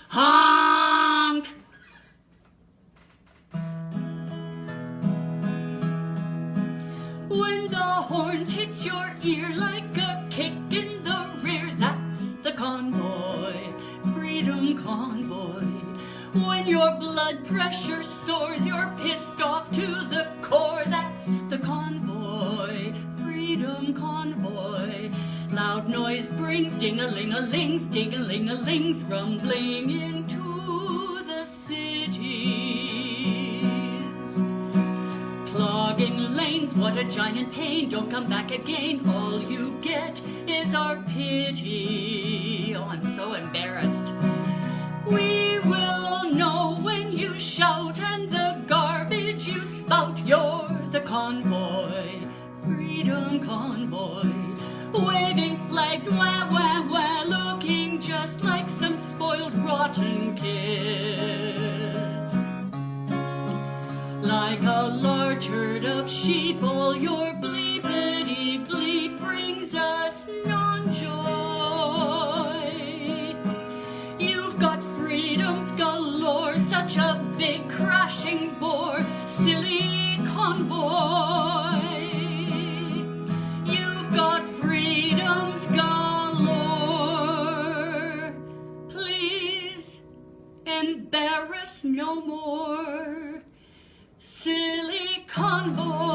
honk, honk. When the horns hit your ear like a kick in the rear, that's the convoy, freedom convoy. When your blood pressure soars, you're pissed off to the core, that's the convoy, freedom convoy. Loud noise brings ding-a-ling-a-lings, ding-a-ling-a-lings, rumbling into the cities. Clogging lanes, what a giant pain, don't come back again, all you get is our pity. Oh, I'm so embarrassed. We will know when you shout and the garbage you spout, you're the convoy, freedom convoy. Waving flags, wah, wah, wah, looking just like some spoiled rotten kids. Like a large herd of sheep, all your bleepity bleep brings us non-joy. You've got freedoms galore, such a big crashing bore, silly convoy. You've got freedoms galore, please embarrass no more, silly convoy.